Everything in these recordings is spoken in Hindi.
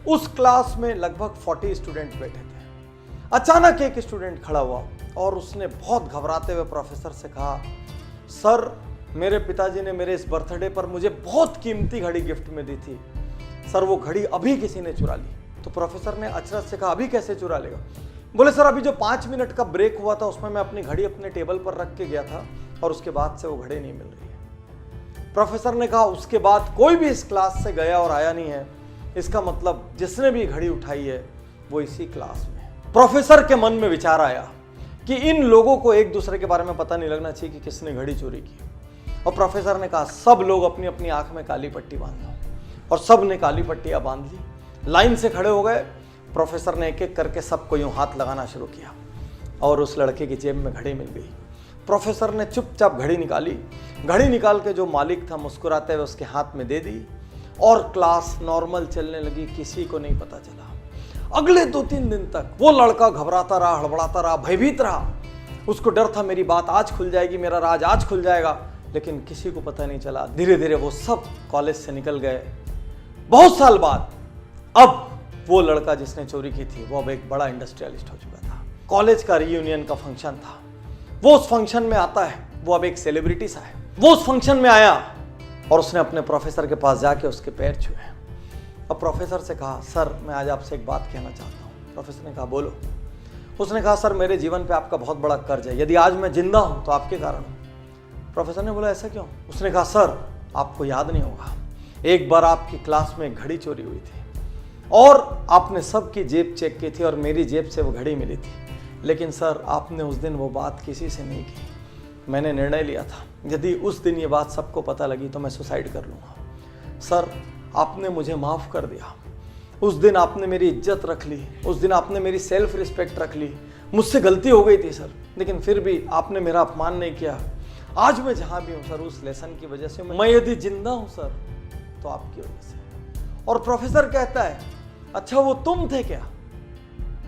उस क्लास में लगभग 40 स्टूडेंट बैठे थे। अचानक एक स्टूडेंट खड़ा हुआ और उसने बहुत घबराते हुए प्रोफेसर से कहा, सर मेरे पिताजी ने मेरे इस बर्थडे पर मुझे बहुत कीमती घड़ी गिफ्ट में दी थी, सर वो घड़ी अभी किसी ने चुरा ली। तो प्रोफेसर ने अचरज से कहा, अभी कैसे चुरा लेगा? बोले सर अभी जो 5 मिनट का ब्रेक हुआ था उसमें मैं अपनी घड़ी अपने टेबल पर रख के गया था और उसके बाद से वो घड़ी नहीं मिल रही है। प्रोफेसर ने कहा, उसके बाद कोई भी इस क्लास से गया और आया नहीं है, इसका मतलब जिसने भी घड़ी उठाई है वो इसी क्लास में है। प्रोफेसर के मन में विचार आया कि इन लोगों को एक दूसरे के बारे में पता नहीं लगना चाहिए कि किसने घड़ी चोरी की। और प्रोफेसर ने कहा, सब लोग अपनी अपनी आंख में काली पट्टी बांध लो। और सब ने काली पट्टियां बांध ली, लाइन से खड़े हो गए। प्रोफेसर ने एक एक करके सबको यूं हाथ लगाना शुरू किया और उस लड़के की जेब में घड़ी मिल गई। प्रोफेसर ने चुपचाप घड़ी निकाली, घड़ी निकाल के जो मालिक था मुस्कुराते हुए उसके हाथ में दे दी और क्लास नॉर्मल चलने लगी, किसी को नहीं पता चला। अगले 2-3 दिन तक वो लड़का घबराता रहा, हड़बड़ाता रहा, भयभीत रहा। उसको डर था मेरी बात आज खुल जाएगी, मेरा राज आज खुल जाएगा, लेकिन किसी को पता नहीं चला। धीरे धीरे वो सब कॉलेज से निकल गए। बहुत साल बाद अब वो लड़का जिसने चोरी की थी वो अब एक बड़ा इंडस्ट्रियलिस्ट हो चुका था। कॉलेज का रीयूनियन का फंक्शन था, वो उस फंक्शन में आता है, वो अब एक सेलिब्रिटी सा है। वो उस फंक्शन में आया और उसने अपने प्रोफेसर के पास जाके उसके पैर छुए और प्रोफेसर से कहा, सर मैं आज आपसे एक बात कहना चाहता हूँ। प्रोफेसर ने कहा, बोलो। उसने कहा, सर मेरे जीवन पे आपका बहुत बड़ा कर्ज है, यदि आज मैं जिंदा हूँ तो आपके कारण हूँ। प्रोफेसर ने बोला, ऐसा क्यों? उसने कहा, सर आपको याद नहीं होगा, एक बार आपकी क्लास में एक घड़ी चोरी हुई थी और आपने सबकी जेब चेक की थी और मेरी जेब से वो घड़ी मिली थी, लेकिन सर आपने उस दिन वो बात किसी से नहीं की। मैंने निर्णय लिया था यदि उस दिन ये बात सबको पता लगी तो मैं सुसाइड कर लूँगा। सर आपने मुझे माफ़ कर दिया, उस दिन आपने मेरी इज्जत रख ली, उस दिन आपने मेरी सेल्फ रिस्पेक्ट रख ली। मुझसे गलती हो गई थी सर, लेकिन फिर भी आपने मेरा अपमान नहीं किया। आज मैं जहाँ भी हूँ सर उस लेसन की वजह से, मैं यदि जिंदा हूँ सर तो आपकी वजह से। और प्रोफेसर कहता है, अच्छा वो तुम थे क्या?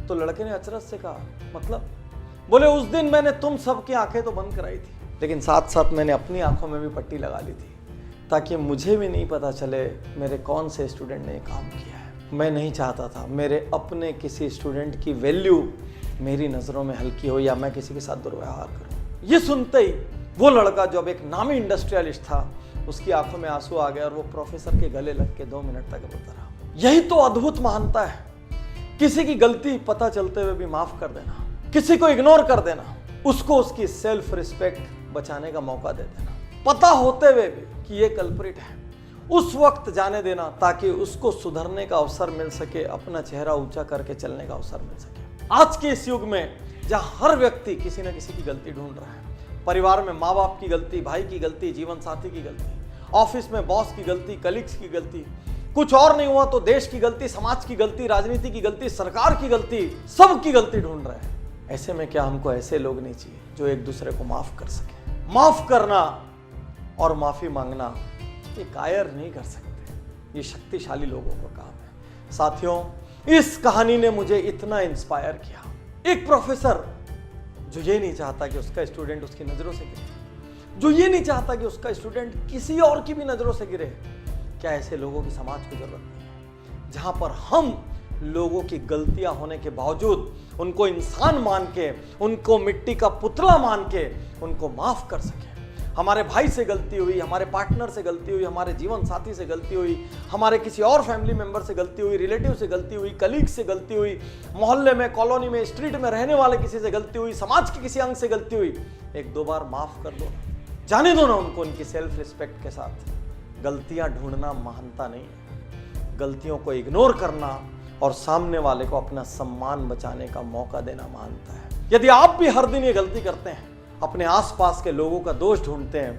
तो लड़के ने अचरज से कहा, मतलब? बोले, उस दिन मैंने तुम सबकी आंखें तो बंद कराई थी, लेकिन साथ साथ मैंने अपनी आंखों में भी पट्टी लगा ली थी ताकि मुझे भी नहीं पता चले मेरे कौन से स्टूडेंट ने ये काम किया है। मैं नहीं चाहता था मेरे अपने किसी स्टूडेंट की वैल्यू मेरी नज़रों में हल्की हो या मैं किसी के साथ दुर्व्यवहार करूँ। ये सुनते ही वो लड़का जो अब एक नामी इंडस्ट्रियलिस्ट था, उसकी आंखों में आंसू आ गया और वो प्रोफेसर के गले लग के 2 मिनट तक रोता रहा। यही तो अद्भुत महानता है, किसी की गलती पता चलते हुए भी माफ कर देना, किसी को इग्नोर कर देना, उसको उसकी सेल्फ रिस्पेक्ट बचाने का मौका दे देना, पता होते हुए भी कि ये कल्प्रिट है, उस वक्त जाने देना ताकि उसको सुधरने का अवसर मिल सके, अपना चेहरा ऊंचा करके चलने का अवसर मिल सके। आज के इस युग में जहां हर व्यक्ति किसी न किसी की गलती ढूंढ रहा है, परिवार में माँ बाप की गलती, भाई की गलती, जीवन साथी की गलती, ऑफिस में बॉस की गलती, कलीग्स की गलती, कुछ और नहीं हुआ तो देश की गलती, समाज की गलती, राजनीति की गलती, सरकार की गलती, सबकी गलती ढूंढ रहे हैं। ऐसे में क्या हमको ऐसे लोग नहीं चाहिए जो एक दूसरे को माफ कर सके? माफ करना और माफी मांगना ये कायर नहीं कर सकते, ये शक्तिशाली लोगों का काम है। साथियों, इस कहानी ने मुझे इतना इंस्पायर किया। एक प्रोफेसर जो ये नहीं चाहता कि उसका स्टूडेंट उसकी नजरों से गिरे, जो ये नहीं चाहता कि उसका स्टूडेंट किसी और की भी नजरों से गिरे, क्या ऐसे लोगों की समाज को जरूरत नहीं है? जहां पर हम लोगों की गलतियां होने के बावजूद उनको इंसान मान के, उनको मिट्टी का पुतला मान के उनको माफ कर सके। हमारे भाई से गलती हुई, हमारे पार्टनर से गलती हुई, हमारे जीवन साथी से गलती हुई, हमारे किसी और फैमिली मेंबर से गलती हुई, रिलेटिव से गलती हुई, कलीग से गलती हुई, मोहल्ले में, कॉलोनी में, स्ट्रीट में रहने वाले किसी से गलती हुई, समाज के किसी अंग से गलती हुई, 1-2 बार माफ कर दो, जाने दो ना उनको उनकी सेल्फ रिस्पेक्ट के साथ। गलतियां ढूंढना महानता नहीं है, गलतियों को इग्नोर करना और सामने वाले को अपना सम्मान बचाने का मौका देना महानता है। यदि आप भी हर दिन ये गलती करते हैं, अपने आसपास के लोगों का दोष ढूंढते हैं,